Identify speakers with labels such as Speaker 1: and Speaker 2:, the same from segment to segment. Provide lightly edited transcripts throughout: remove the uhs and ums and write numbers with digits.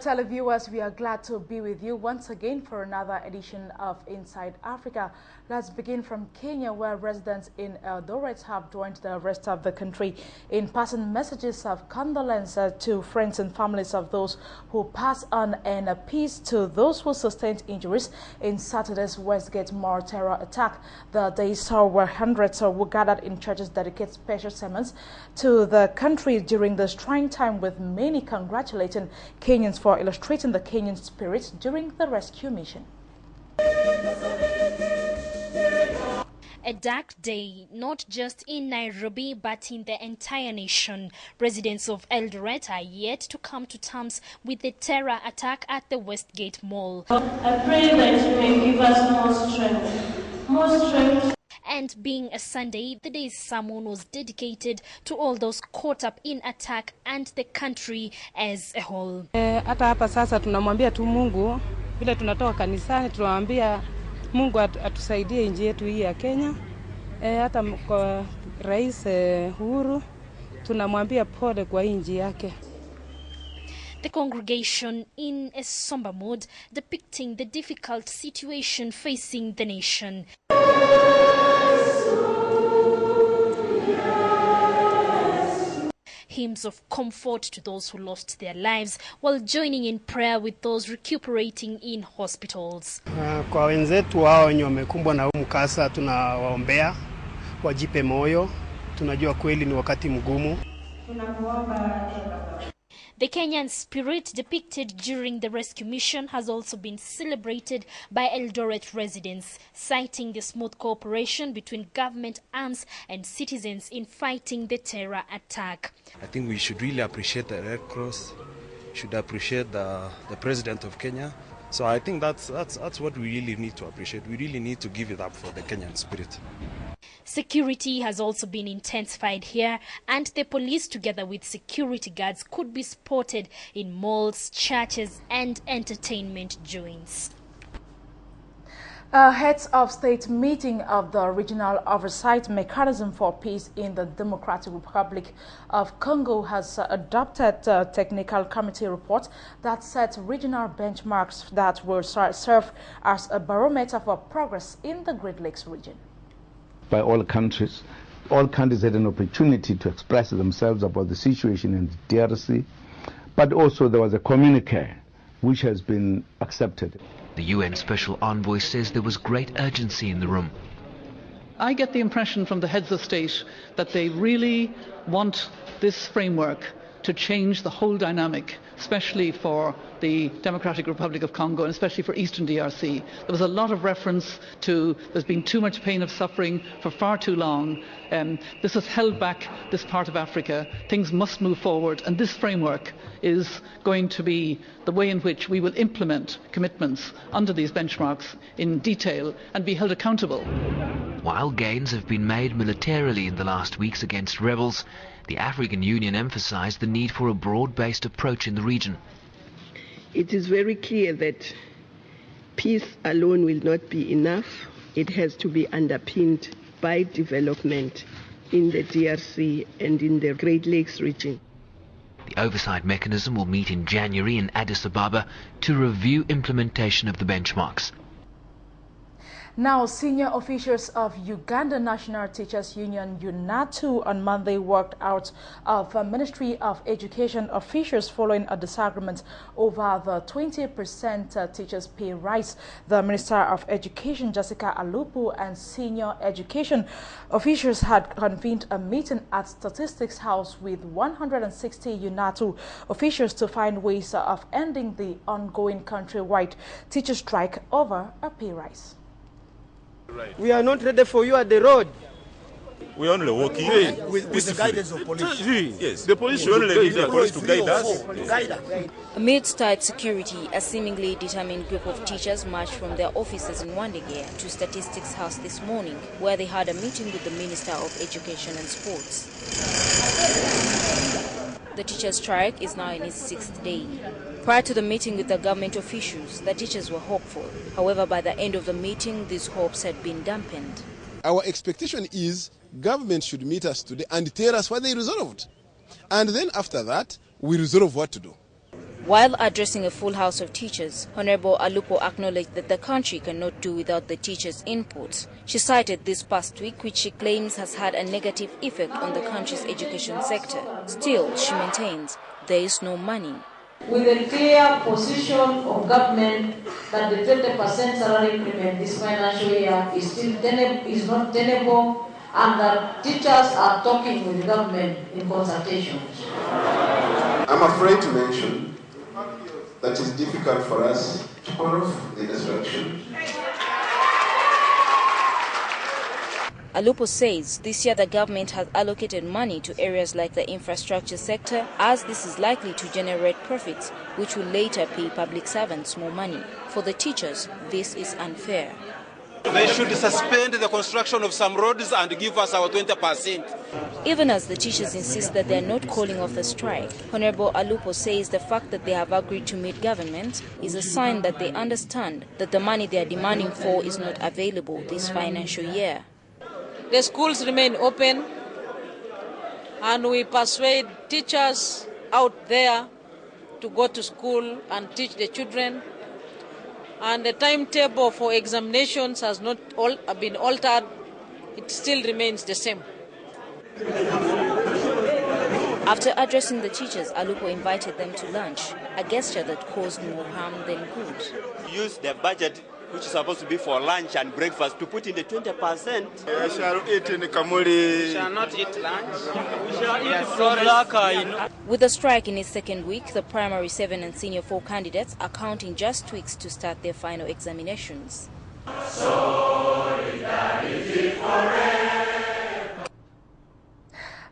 Speaker 1: televiewers, we are glad to be with you once again for another edition of Inside Africa. Let's begin from Kenya, where residents in ELDORET have joined the rest of the country in passing messages of condolence to friends and families of those who pass on, and a peace to those who sustained injuries in Saturday's Westgate mall terror attack. The day saw where hundreds who gathered in churches dedicate special sermons to the country during this trying time, with many congratulating Kenyans for illustrating the Kenyan spirit during the rescue mission.
Speaker 2: A dark day, not just in Nairobi, but in the entire nation. Residents of Eldoret are yet to come to terms with the terror attack at the Westgate Mall.
Speaker 3: I pray that you may give us more strength.
Speaker 2: And being a Sunday, the day's sermon was dedicated to all those caught up in attack and the country as a whole.
Speaker 4: Hata hapa sasa tunamwambia tu Mungu, vile tunatoka kanisani tunamwambia Mungu atusaidie nchi yetu hii ya Kenya. Hata kwa Rais Uhuru tunamwambia pole kwa nchi yake.
Speaker 2: The congregation in a somber mood, depicting the difficult situation facing the nation. Hymns of comfort to those who lost their lives, while joining in prayer with those recuperating in hospitals.
Speaker 5: Kwa wenzetu hao wenye wamekumbwa na huu mkasa, tunawaombea wajipe moyo. Tunajua kweli ni wakati mgumu.
Speaker 2: The Kenyan spirit depicted during the rescue mission has also been celebrated by Eldoret residents, citing the smooth cooperation between government arms and citizens in fighting the terror attack.
Speaker 6: I think we should really appreciate the Red Cross, should appreciate the President of Kenya. So I think that's what we really need to appreciate. We really need to give it up for the Kenyan spirit.
Speaker 2: Security has also been intensified here, and the police, together with security guards, could be spotted in malls, churches and entertainment joints.
Speaker 1: Heads of state meeting of the Regional Oversight Mechanism for Peace in the Democratic Republic of Congo has adopted a technical committee report that sets regional benchmarks that will serve as a barometer for progress in the Great Lakes region.
Speaker 7: By all countries had an opportunity to express themselves about the situation in the DRC, but also there was a communique which has been accepted.
Speaker 8: The UN Special Envoy says there was great urgency in the room.
Speaker 9: I get the impression from the heads of state that they really want this framework to change the whole dynamic, especially for the Democratic Republic of Congo and especially for Eastern DRC. There was a lot of reference to there's been too much pain of suffering for far too long. This has held back this part of Africa. Things must move forward, and this framework is going to be the way in which we will implement commitments under these benchmarks in detail and be held accountable.
Speaker 8: While gains have been made militarily in the last weeks against rebels, the African Union emphasized the need for a broad-based approach in the region.
Speaker 10: It is very clear that peace alone will not be enough. It has to be underpinned by development in the DRC and in the Great Lakes region.
Speaker 8: The oversight mechanism will meet in January in Addis Ababa to review implementation of the benchmarks.
Speaker 1: Now, senior officials of Uganda National Teachers Union UNATU on Monday walked out of Ministry of Education officials following a disagreement over the 20% teachers' pay rise. The Minister of Education, Jessica Alupu, and senior education officials had convened a meeting at Statistics House with 160 UNATU officials to find ways of ending the ongoing countrywide teacher strike over a pay rise.
Speaker 5: We are not ready for you at the road.
Speaker 11: We are only walking
Speaker 12: with the guidance of police.
Speaker 11: Yes, the police should only leave their police to guide us.
Speaker 13: Amidst tight security, a seemingly determined group of teachers marched from their offices in Wandegea to Statistics House this morning, where they had a meeting with the Minister of Education and Sports. The teachers' strike is now in its 6th day. Prior to the meeting with the government officials, the teachers were hopeful. However, by the end of the meeting, these hopes had been dampened.
Speaker 12: Our expectation is government should meet us today and tell us what they resolved. And then after that, we resolve what to do.
Speaker 13: While addressing a full house of teachers, Honorable Alupo acknowledged that the country cannot do without the teachers' input. She cited this past week, which she claims has had a negative effect on the country's education sector. Still, she maintains there is no money.
Speaker 14: With a clear position of government that the 20% salary increment this financial year is not tenable, and that teachers are talking with the government in consultation.
Speaker 15: I'm afraid to mention that it's difficult for us to pull off the destruction.
Speaker 13: Alupo says this year the government has allocated money to areas like the infrastructure sector, as this is likely to generate profits, which will later pay public servants more money. For the teachers, this is unfair.
Speaker 16: They should suspend the construction of some roads and give us our 20%.
Speaker 13: Even as the teachers insist that they are not calling off the strike, Honorable Alupo says the fact that they have agreed to meet government is a sign that they understand that the money they are demanding for is not available this financial year.
Speaker 17: The schools remain open, and we persuade teachers out there to go to school and teach the children. And the timetable for examinations has not been altered. It still remains the same.
Speaker 13: After addressing the teachers, Alupo invited them to lunch, a gesture that caused more harm than good.
Speaker 18: Use the budget, which is supposed to be for lunch and breakfast, to put in the 20%.
Speaker 11: I shall eat in Kamuli.
Speaker 17: We shall not eat lunch. We shall eat
Speaker 13: With the strike in its second week, the primary 7 and senior 4 candidates are counting just weeks to start their final examinations.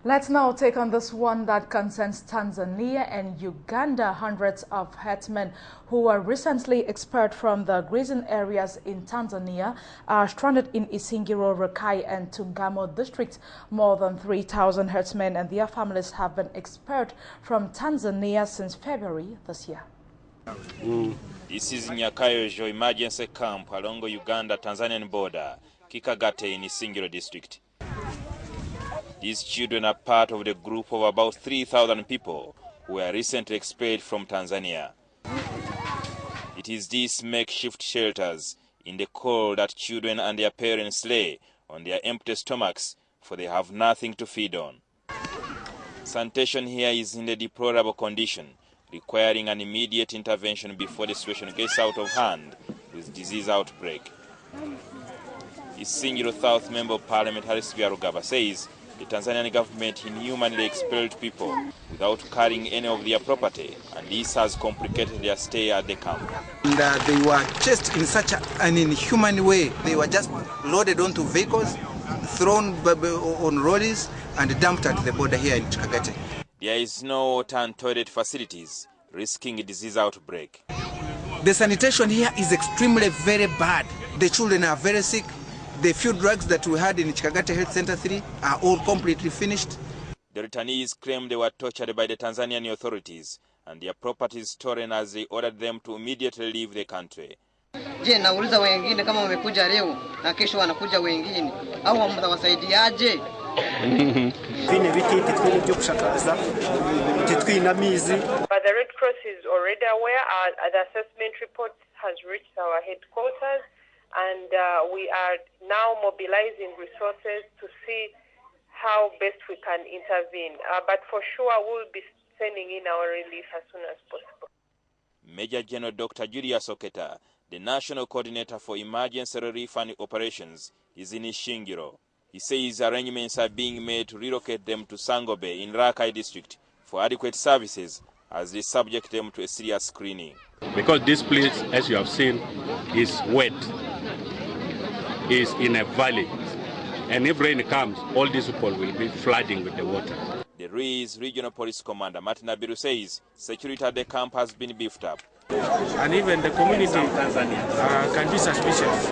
Speaker 1: Let's now take on this one that concerns Tanzania and Uganda. Hundreds of herdsmen who were recently expelled from the grazing areas in Tanzania are stranded in Isingiro, Rakai and Tungamo districts. More than 3,000 herdsmen and their families have been expelled from Tanzania since February this year.
Speaker 19: This is Nyakayojo emergency camp along Uganda-Tanzanian border, Kikagate in Isingiro district. These children are part of the group of about 3,000 people who were recently expelled from Tanzania. It is these makeshift shelters in the cold that children and their parents lay on their empty stomachs, for they have nothing to feed on. Sanitation here is in a deplorable condition, requiring an immediate intervention before the situation gets out of hand with disease outbreak. Isingiro South Member of Parliament Harris Byarugaba says the Tanzanian government inhumanly expelled people without carrying any of their property, and this has complicated their stay at the camp.
Speaker 20: And they were chased in such an inhuman way. They were just loaded onto vehicles, thrown on lorries, and dumped at the border here in Kikagate.
Speaker 19: There is no water and toilet facilities, risking a disease outbreak.
Speaker 20: The sanitation here is extremely very bad. The children are very sick. The few drugs that we had in Kikagate Health Center 3 are all completely finished.
Speaker 19: The returnees claim they were tortured by the Tanzanian authorities and their properties stolen as they ordered them to immediately leave the country.
Speaker 21: Je, nauliza wengine kama wamekuja leo na kesho wanakuja wengine au mtawasaidiaje?
Speaker 22: Vine vititi twili byo kushakaza titwinamizi.
Speaker 23: But the Red Cross is already aware. The assessment report has reached our headquarters. And we are now mobilizing resources to see how best we can intervene. But for sure, we'll be sending in our relief as soon as possible.
Speaker 19: Major General Dr. Julius Oketa, the National Coordinator for Emergency Relief and Operations, is in Isingiro. He says arrangements are being made to relocate them to Sangobe in Rakai district for adequate services as they subject them to a serious screening.
Speaker 24: Because this place, as you have seen, is wet. Is in a valley, and if rain comes, all these people will be flooding with the water.
Speaker 19: The Ri's Regional Police Commander Martin Abiru says security at the camp has been beefed up.
Speaker 22: And even the community can be suspicious.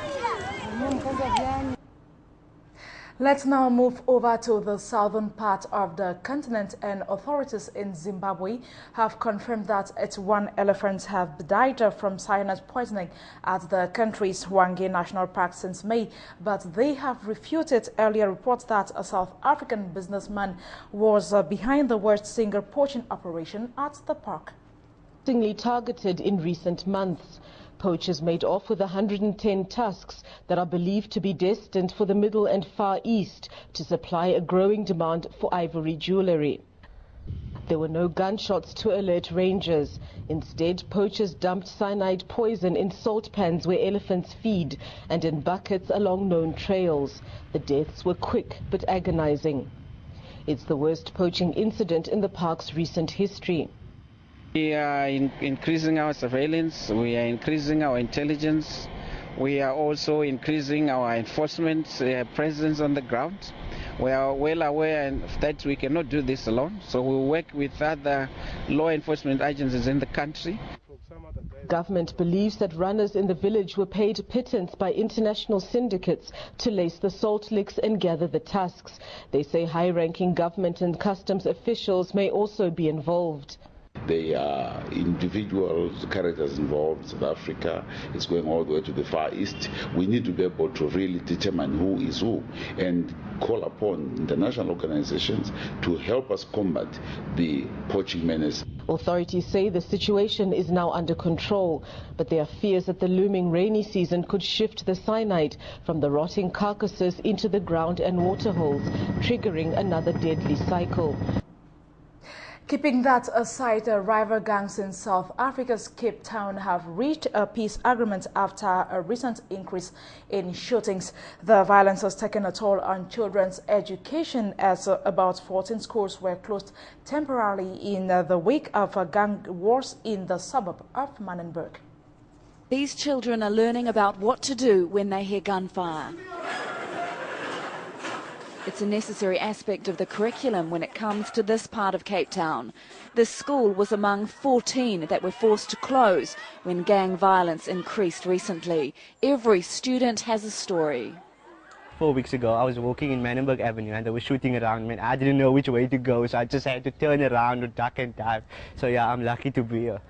Speaker 1: Let's now move over to the southern part of the continent, and authorities in Zimbabwe have confirmed that its 1 elephant have died from cyanide poisoning at the country's Hwange National Park since May, but they have refuted earlier reports that a South African businessman was behind the worst single poaching operation at the park.
Speaker 2: Targeted in recent months. Poachers made off with 110 tusks that are believed to be destined for the Middle and Far East to supply a growing demand for ivory jewellery. There were no gunshots to alert rangers. Instead, poachers dumped cyanide poison in salt pans where elephants feed and in buckets along known trails. The deaths were quick but agonizing. It's the worst poaching incident in the park's recent history.
Speaker 3: We are increasing our surveillance, we are increasing our intelligence, we are also increasing our enforcement presence on the ground. We are well aware that we cannot do this alone, so we work with other law enforcement agencies in the country.
Speaker 2: Government believes that runners in the village were paid pittance by international syndicates to lace the salt licks and gather the tusks. They say high-ranking government and customs officials may also be involved.
Speaker 4: There are individuals, characters involved in South Africa. It's going all the way to the Far East. We need to be able to really determine who is who and call upon international organizations to help us combat the poaching menace.
Speaker 2: Authorities say the situation is now under control, but there are fears that the looming rainy season could shift the cyanide from the rotting carcasses into the ground and waterholes, triggering another deadly cycle.
Speaker 1: Keeping that aside, rival gangs in South Africa's Cape Town have reached a peace agreement after a recent increase in shootings. The violence has taken a toll on children's education as about 14 schools were closed temporarily in the wake of gang wars in the suburb of Manenberg.
Speaker 6: These children are learning about what to do when they hear gunfire. It's a necessary aspect of the curriculum when it comes to this part of Cape Town. This school was among 14 that were forced to close when gang violence increased recently. Every student has a story.
Speaker 25: 4 weeks ago, I was walking in Manenberg Avenue and they were shooting around me. I didn't know which way to go, so I just had to turn around or duck and dive. So yeah, I'm lucky to be here.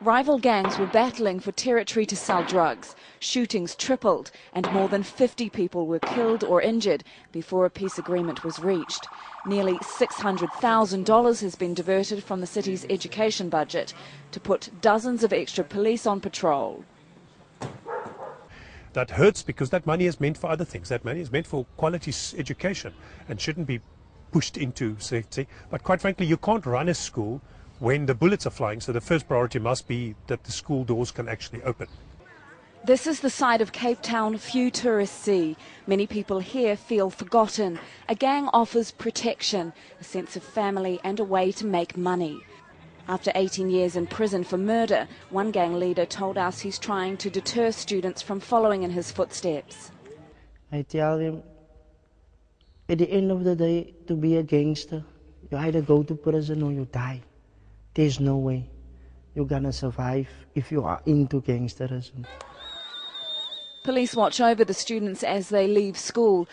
Speaker 6: Rival gangs were battling for territory to sell drugs. Shootings tripled and more than 50 people were killed or injured before a peace agreement was reached. Nearly $600,000 has been diverted from the city's education budget to put dozens of extra police on patrol.
Speaker 26: That hurts because that money is meant for other things. That money is meant for quality education and shouldn't be pushed into safety. But quite frankly, you can't run a school when the bullets are flying, so the first priority must be that the school doors can actually open.
Speaker 6: This is the side of Cape Town few tourists see. Many people here feel forgotten. A gang offers protection, a sense of family and a way to make money. After 18 years in prison for murder, one gang leader told us he's trying to deter students from following in his footsteps.
Speaker 27: I tell them, at the end of the day, to be a gangster, you either go to prison or you die. There's no way you're gonna survive if you are into gangsterism.
Speaker 6: Police watch over the students as they leave school.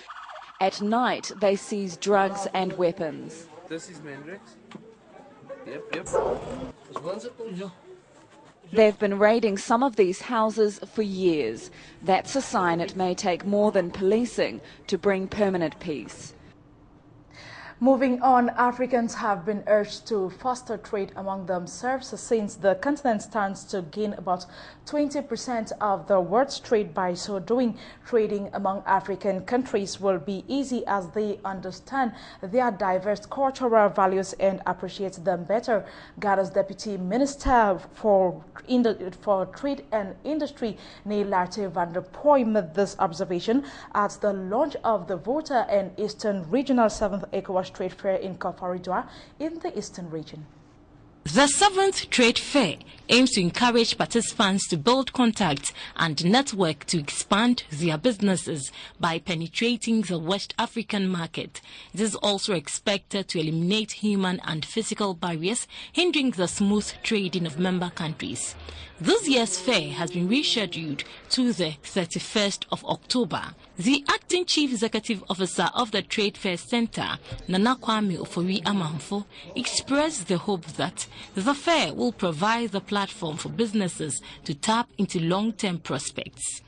Speaker 6: At night, they seize drugs and weapons.
Speaker 22: This is Mendrix. Yep.
Speaker 6: They've been raiding some of these houses for years. That's a sign it may take more than policing to bring permanent peace.
Speaker 1: Moving on, Africans have been urged to foster trade among themselves since the continent stands to gain about 20% of the world's trade. By so doing, trading among African countries will be easy as they understand their diverse cultural values and appreciate them better. Ghana's Deputy Minister for Trade and Industry, Neilarte van der Pooy, made this observation at the launch of the Volta and Eastern Regional 7th ECOWAS Trade Fair in KOFORIDUA in the Eastern region.
Speaker 28: The 7th Trade Fair aims to encourage participants to build contacts and network to expand their businesses by penetrating the West African market. It is also expected to eliminate human and physical barriers hindering the smooth trading of member countries. This year's fair has been rescheduled to the 31st of October. The acting chief executive officer of the Trade Fair Center, Nana Kwame Ofori Amanfo, expressed the hope that the fair will provide the platform for businesses to tap into long-term prospects.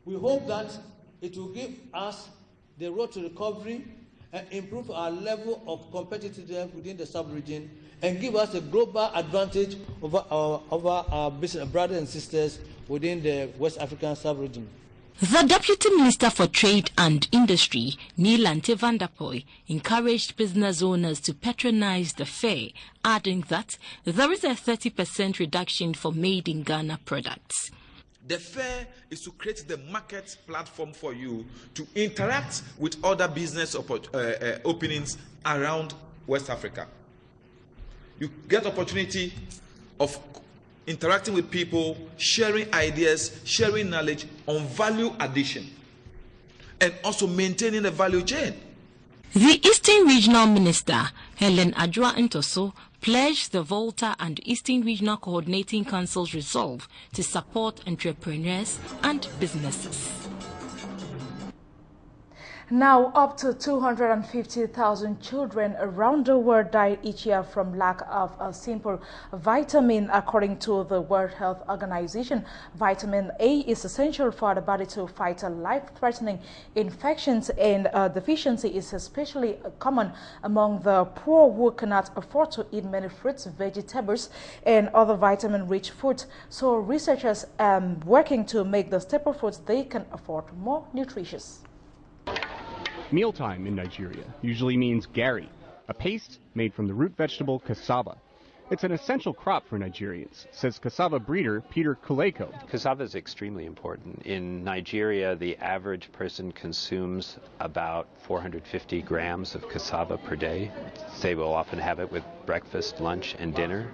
Speaker 29: We hope that it will give us the road to recovery and improve our level of competitiveness within the sub-region and give us a global advantage over our business brothers and sisters within the West African sub-region.
Speaker 28: The Deputy Minister for Trade and Industry, Neelante van der Poy, encouraged business owners to patronize the fair, adding that there is a 30% reduction for made-in-Ghana products.
Speaker 5: The fair is to create the market platform for you to interact with other business openings around West Africa. You get opportunity of interacting with people, sharing ideas, sharing knowledge on value addition, and also maintaining the value chain.
Speaker 28: The Eastern Regional Minister, Helen Adjoa Ntoso, pledged the Volta and Eastern Regional Coordinating Council's resolve to support entrepreneurs and businesses.
Speaker 1: Now, up to 250,000 children around the world die each year from lack of a simple vitamin, according to the World Health Organization. Vitamin A is essential for the body to fight life-threatening infections, and deficiency is especially common among the poor who cannot afford to eat many fruits, vegetables, and other vitamin-rich foods. So researchers are working to make the staple foods they can afford more nutritious.
Speaker 7: Mealtime in Nigeria usually means gari, a paste made from the root vegetable cassava. It's an essential crop for Nigerians, says cassava breeder Peter Kuleko.
Speaker 8: Cassava is extremely important. In Nigeria, the average person consumes about 450 grams of cassava per day. They will often have it with breakfast, lunch, and dinner.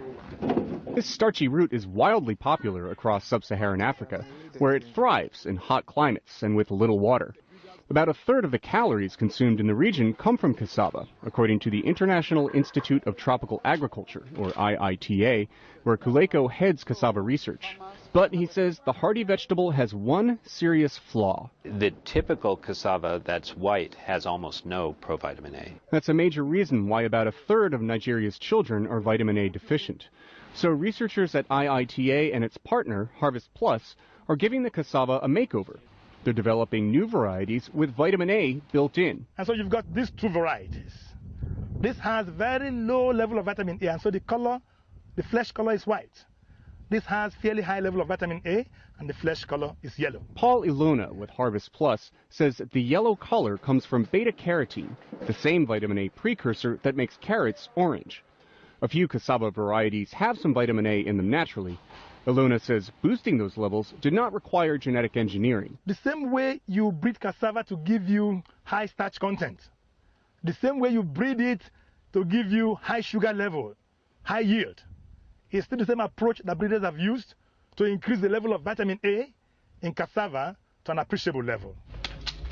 Speaker 7: This starchy root is wildly popular across sub-Saharan Africa, where it thrives in hot climates and with little water. About a third of the calories consumed in the region come from cassava, according to the International Institute of Tropical Agriculture, or IITA, where Kuleko heads cassava research. But he says the hardy vegetable has one serious flaw.
Speaker 8: The typical cassava that's white has almost no provitamin A.
Speaker 7: That's a major reason why about a third of Nigeria's children are vitamin A deficient. So researchers at IITA and its partner, Harvest Plus, are giving the cassava a makeover. They're developing new varieties with vitamin A built in.
Speaker 9: And so you've got these two varieties. This has very low level of vitamin A, and so the color, the flesh color is white. This has fairly high level of vitamin A, and the flesh color is yellow.
Speaker 7: Paul Ilona with Harvest Plus says the yellow color comes from beta-carotene, the same vitamin A precursor that makes carrots orange. A few cassava varieties have some vitamin A in them naturally. Ilona says boosting those levels did not require genetic engineering.
Speaker 9: The same way you breed cassava to give you high starch content, the same way you breed it to give you high sugar level, high yield, it's still the same approach that breeders have used to increase the level of vitamin A in cassava to an appreciable level.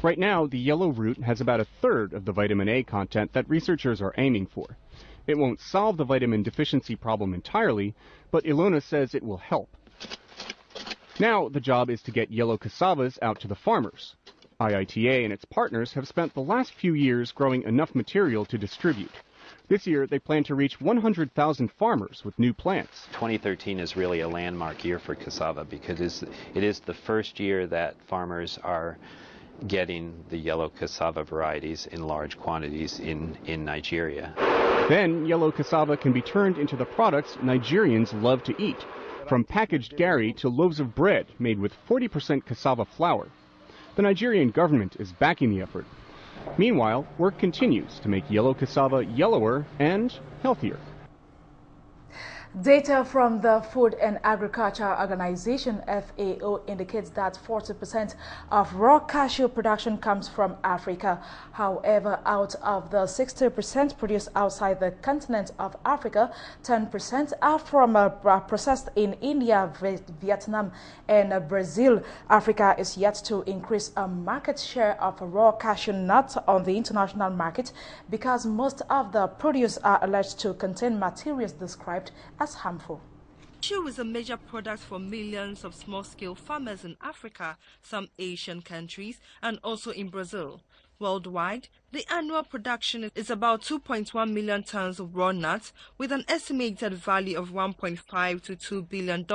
Speaker 7: Right now, the yellow root has about a third of the vitamin A content that researchers are aiming for. It won't solve the vitamin deficiency problem entirely, but Ilona says it will help. Now the job is to get yellow cassavas out to the farmers. IITA and its partners have spent the last few years growing enough material to distribute. This year, they plan to reach 100,000 farmers with new plants.
Speaker 8: 2013 is really a landmark year for cassava because it is the first year that farmers are getting the yellow cassava varieties in large quantities in Nigeria.
Speaker 7: Then yellow cassava can be turned into the products Nigerians love to eat, from packaged gari to loaves of bread made with 40% cassava flour. The Nigerian government is backing the effort. Meanwhile, work continues to make yellow cassava yellower and healthier.
Speaker 1: Data from the Food and Agriculture Organization, FAO, indicates that 40% of raw cashew production comes from Africa. However, out of the 60% produced outside the continent of Africa, 10% are from processed in India, Vietnam, and Brazil. Africa is yet to increase a market share of raw cashew nuts on the international market because most of the produce are alleged to contain materials described as harmful.
Speaker 10: Cashew is a major product for millions of small-scale farmers in Africa, some Asian countries, and also in Brazil. Worldwide, the annual production is about 2.1 million tons of raw nuts with an estimated value of $1.5 to $2 billion.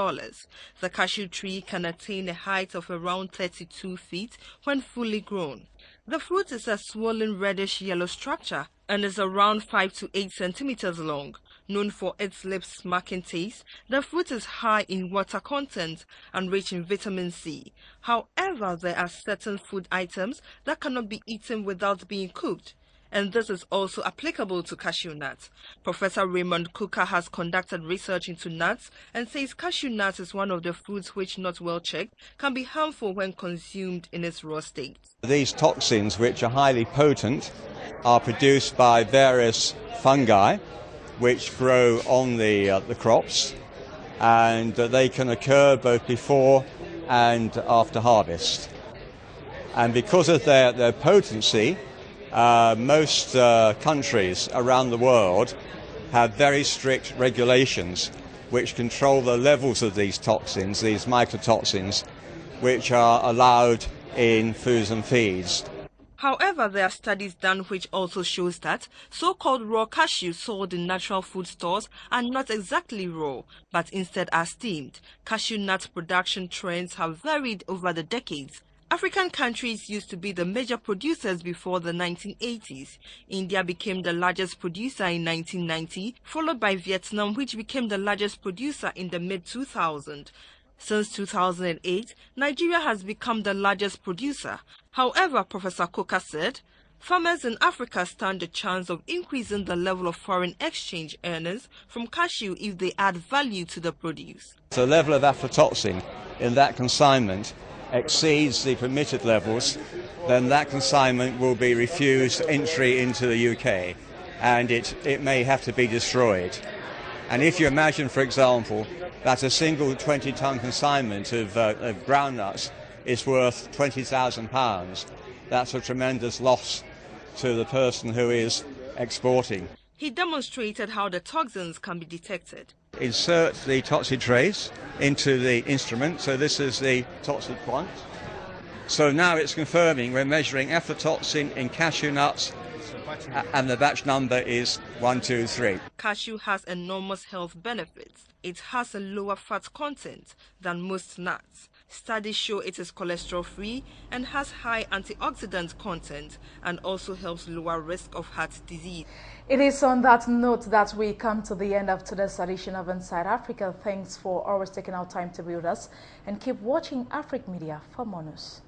Speaker 10: The cashew tree can attain a height of around 32 feet when fully grown. The fruit is a swollen reddish yellow structure and is around 5 to 8 centimeters long. Known for its lip-smacking taste, the fruit is high in water content and rich in vitamin C. However, there are certain food items that cannot be eaten without being cooked, and this is also applicable to cashew nuts. Professor Raymond Cooker has conducted research into nuts and says cashew nuts is one of the fruits which, not well checked, can be harmful when consumed in its raw state.
Speaker 11: These toxins, which are highly potent, are produced by various fungi which grow on the crops, and they can occur both before and after harvest. And because of their potency, most countries around the world have very strict regulations which control the levels of these toxins, these mycotoxins, which are allowed in foods and feeds.
Speaker 10: However, there are studies done which also shows that so-called raw cashews sold in natural food stores are not exactly raw, but instead are steamed. Cashew nut production trends have varied over the decades. African countries used to be the major producers before the 1980s. India became the largest producer in 1990, followed by Vietnam, which became the largest producer in the mid-2000s. Since 2008, Nigeria has become the largest producer. However, Professor Cooker said, farmers in Africa stand a chance of increasing the level of foreign exchange earnings from cashew if they add value to the produce.
Speaker 11: The level of aflatoxin in that consignment exceeds the permitted levels, then that consignment will be refused entry into the UK, and it may have to be destroyed. And if you imagine, for example, that a single 20-ton consignment of groundnuts is worth £20,000, that's a tremendous loss to the person who is exporting.
Speaker 10: He demonstrated how the toxins can be detected.
Speaker 11: Insert the toxic trace into the instrument, so this is the toxic quant. So now it's confirming we're measuring aflatoxin in cashew nuts, and the batch number is 123.
Speaker 10: Cashew has enormous health benefits. It has a lower fat content than most nuts. Studies show it is cholesterol-free and has high antioxidant content, and also helps lower risk of heart disease.
Speaker 1: It is on that note that we come to the end of today's edition of Inside Africa. Thanks for always taking our time to be with us, and keep watching Afrique Media for more news.